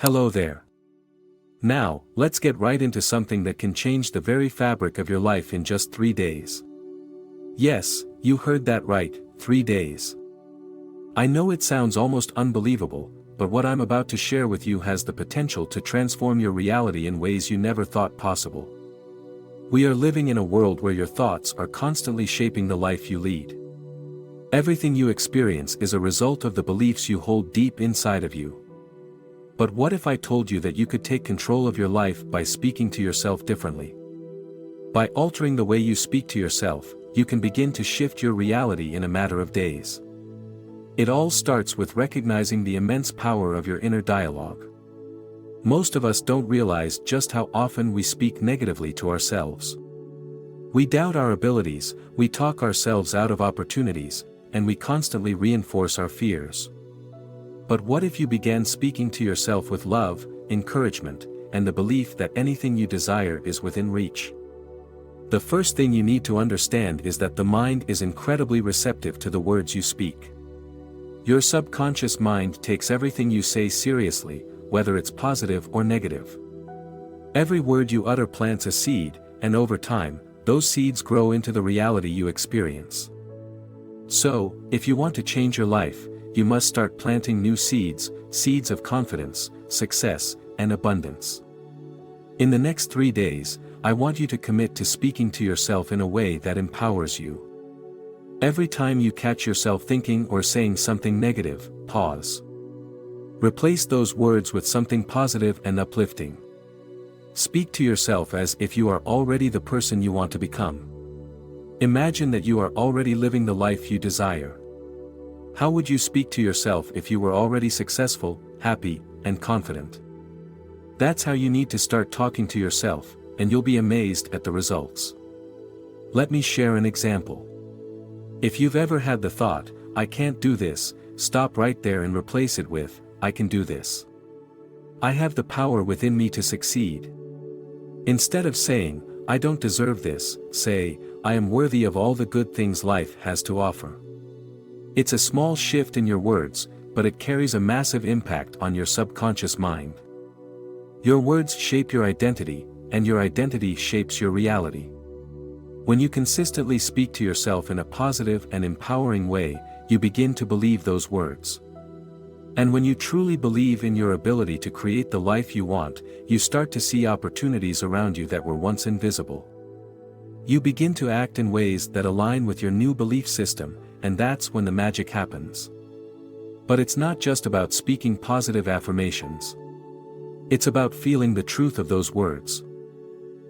Hello there. Now, let's get right into something that can change the very fabric of your life in just 3 days. Yes, you heard that right, 3 days. I know it sounds almost unbelievable, but what I'm about to share with you has the potential to transform your reality in ways you never thought possible. We are living in a world where your thoughts are constantly shaping the life you lead. Everything you experience is a result of the beliefs you hold deep inside of you. But what if I told you that you could take control of your life by speaking to yourself differently? By altering the way you speak to yourself, you can begin to shift your reality in a matter of days. It all starts with recognizing the immense power of your inner dialogue. Most of us don't realize just how often we speak negatively to ourselves. We doubt our abilities, we talk ourselves out of opportunities, and we constantly reinforce our fears. But what if you began speaking to yourself with love, encouragement, and the belief that anything you desire is within reach? The first thing you need to understand is that the mind is incredibly receptive to the words you speak. Your subconscious mind takes everything you say seriously, whether it's positive or negative. Every word you utter plants a seed, and over time, those seeds grow into the reality you experience. So, if you want to change your life, you must start planting new seeds, seeds of confidence, success, and abundance. In the next 3 days, I want you to commit to speaking to yourself in a way that empowers you. Every time you catch yourself thinking or saying something negative, pause. Replace those words with something positive and uplifting. Speak to yourself as if you are already the person you want to become. Imagine that you are already living the life you desire. How would you speak to yourself if you were already successful, happy, and confident? That's how you need to start talking to yourself, and you'll be amazed at the results. Let me share an example. If you've ever had the thought, "I can't do this," stop right there and replace it with, "I can do this. I have the power within me to succeed." Instead of saying, "I don't deserve this," say, "I am worthy of all the good things life has to offer." It's a small shift in your words, but it carries a massive impact on your subconscious mind. Your words shape your identity, and your identity shapes your reality. When you consistently speak to yourself in a positive and empowering way, you begin to believe those words. And when you truly believe in your ability to create the life you want, you start to see opportunities around you that were once invisible. You begin to act in ways that align with your new belief system, and that's when the magic happens. But it's not just about speaking positive affirmations. It's about feeling the truth of those words.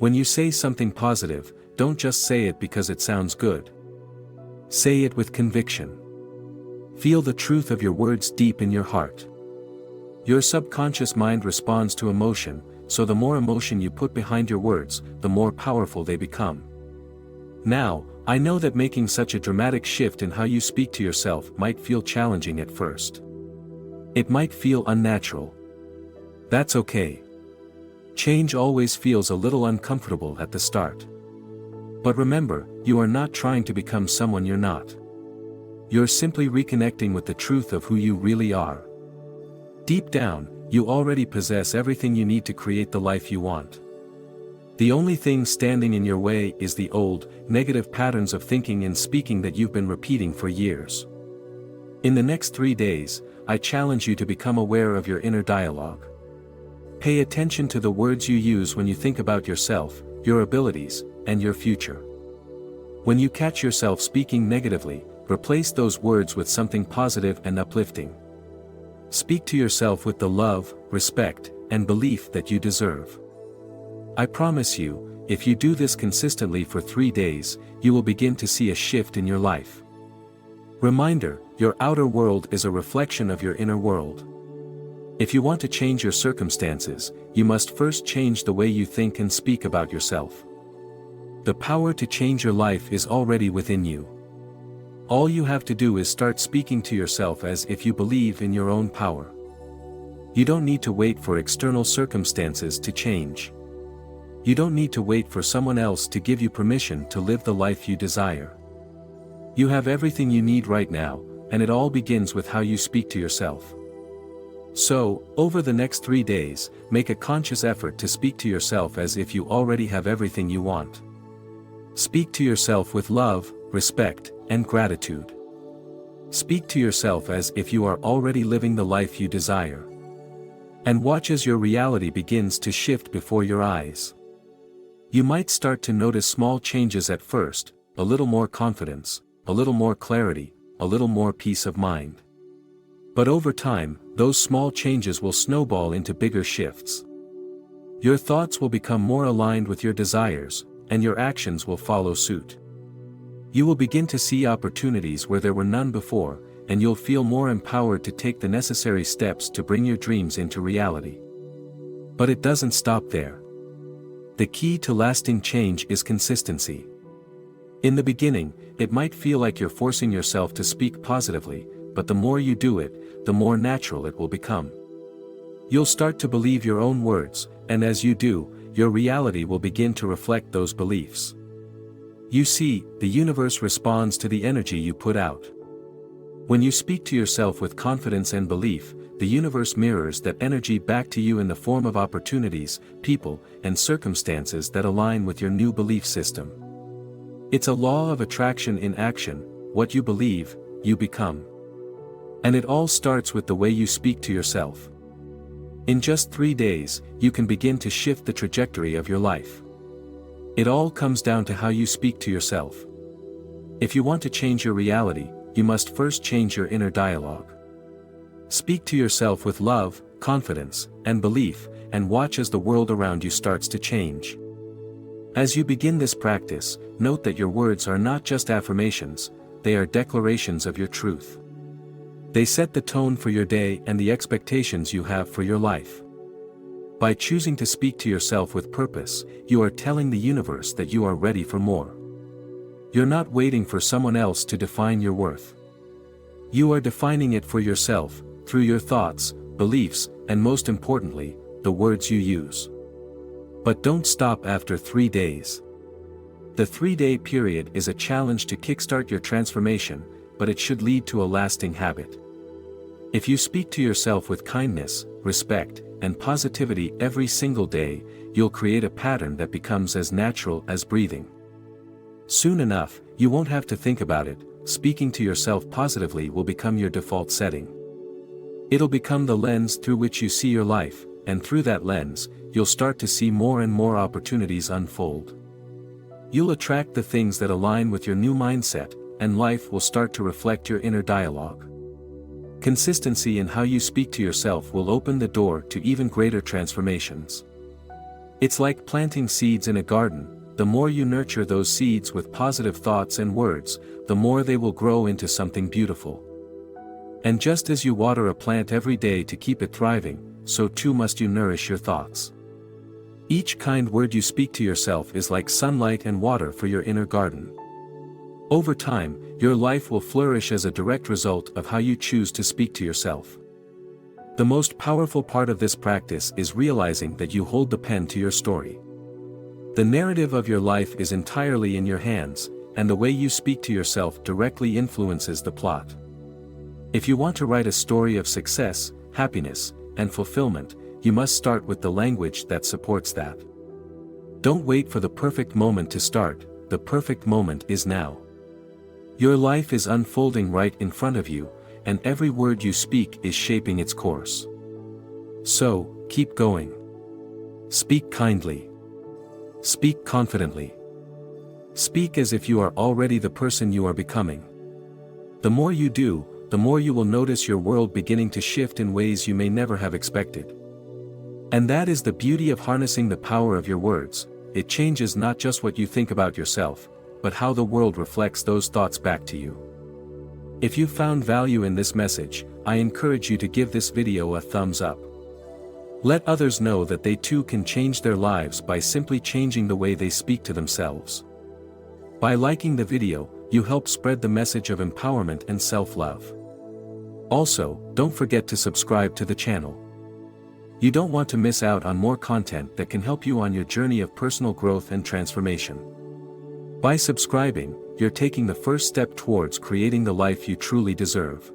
When you say something positive, don't just say it because it sounds good. Say it with conviction. Feel the truth of your words deep in your heart. Your subconscious mind responds to emotion, so the more emotion you put behind your words, the more powerful they become. Now, I know that making such a dramatic shift in how you speak to yourself might feel challenging at first. It might feel unnatural. That's okay. Change always feels a little uncomfortable at the start. But remember, you are not trying to become someone you're not. You're simply reconnecting with the truth of who you really are. Deep down, you already possess everything you need to create the life you want. The only thing standing in your way is the old, negative patterns of thinking and speaking that you've been repeating for years. In the next 3 days, I challenge you to become aware of your inner dialogue. Pay attention to the words you use when you think about yourself, your abilities, and your future. When you catch yourself speaking negatively, replace those words with something positive and uplifting. Speak to yourself with the love, respect, and belief that you deserve. I promise you, if you do this consistently for 3 days, you will begin to see a shift in your life. Reminder, your outer world is a reflection of your inner world. If you want to change your circumstances, you must first change the way you think and speak about yourself. The power to change your life is already within you. All you have to do is start speaking to yourself as if you believe in your own power. You don't need to wait for external circumstances to change. You don't need to wait for someone else to give you permission to live the life you desire. You have everything you need right now, and it all begins with how you speak to yourself. So, over the next 3 days, make a conscious effort to speak to yourself as if you already have everything you want. Speak to yourself with love, respect, and gratitude. Speak to yourself as if you are already living the life you desire. And watch as your reality begins to shift before your eyes. You might start to notice small changes at first, a little more confidence, a little more clarity, a little more peace of mind. But over time, those small changes will snowball into bigger shifts. Your thoughts will become more aligned with your desires, and your actions will follow suit. You will begin to see opportunities where there were none before, and you'll feel more empowered to take the necessary steps to bring your dreams into reality. But it doesn't stop there. The key to lasting change is consistency. In the beginning, it might feel like you're forcing yourself to speak positively, but the more you do it, the more natural it will become. You'll start to believe your own words, and as you do, your reality will begin to reflect those beliefs. You see, the universe responds to the energy you put out. When you speak to yourself with confidence and belief, the universe mirrors that energy back to you in the form of opportunities, people, and circumstances that align with your new belief system. It's a law of attraction in action: what you believe, you become. And it all starts with the way you speak to yourself. In just 3 days, you can begin to shift the trajectory of your life. It all comes down to how you speak to yourself. If you want to change your reality, you must first change your inner dialogue. Speak to yourself with love, confidence, and belief, and watch as the world around you starts to change. As you begin this practice, note that your words are not just affirmations, they are declarations of your truth. They set the tone for your day and the expectations you have for your life. By choosing to speak to yourself with purpose, you are telling the universe that you are ready for more. You're not waiting for someone else to define your worth. You are defining it for yourself, through your thoughts, beliefs, and most importantly, the words you use. But don't stop after 3 days. The 3-day period is a challenge to kickstart your transformation, but it should lead to a lasting habit. If you speak to yourself with kindness, respect, and positivity every single day, you'll create a pattern that becomes as natural as breathing. Soon enough, you won't have to think about it. Speaking to yourself positively will become your default setting. It'll become the lens through which you see your life, and through that lens, you'll start to see more and more opportunities unfold. You'll attract the things that align with your new mindset, and life will start to reflect your inner dialogue. Consistency in how you speak to yourself will open the door to even greater transformations. It's like planting seeds in a garden. The more you nurture those seeds with positive thoughts and words, the more they will grow into something beautiful. And just as you water a plant every day to keep it thriving, so too must you nourish your thoughts. Each kind word you speak to yourself is like sunlight and water for your inner garden. Over time, your life will flourish as a direct result of how you choose to speak to yourself. The most powerful part of this practice is realizing that you hold the pen to your story. The narrative of your life is entirely in your hands, and the way you speak to yourself directly influences the plot. If you want to write a story of success, happiness, and fulfillment, you must start with the language that supports that. Don't wait for the perfect moment to start. The perfect moment is now. Your life is unfolding right in front of you, and every word you speak is shaping its course. So, keep going. Speak kindly. Speak confidently. Speak as if you are already the person you are becoming. The more you do, the more you will notice your world beginning to shift in ways you may never have expected. And that is the beauty of harnessing the power of your words. It changes not just what you think about yourself, but how the world reflects those thoughts back to you. If you found value in this message, I encourage you to give this video a thumbs up. Let others know that they too can change their lives by simply changing the way they speak to themselves. By liking the video, you help spread the message of empowerment and self-love. Also, don't forget to subscribe to the channel. You don't want to miss out on more content that can help you on your journey of personal growth and transformation. By subscribing, you're taking the first step towards creating the life you truly deserve.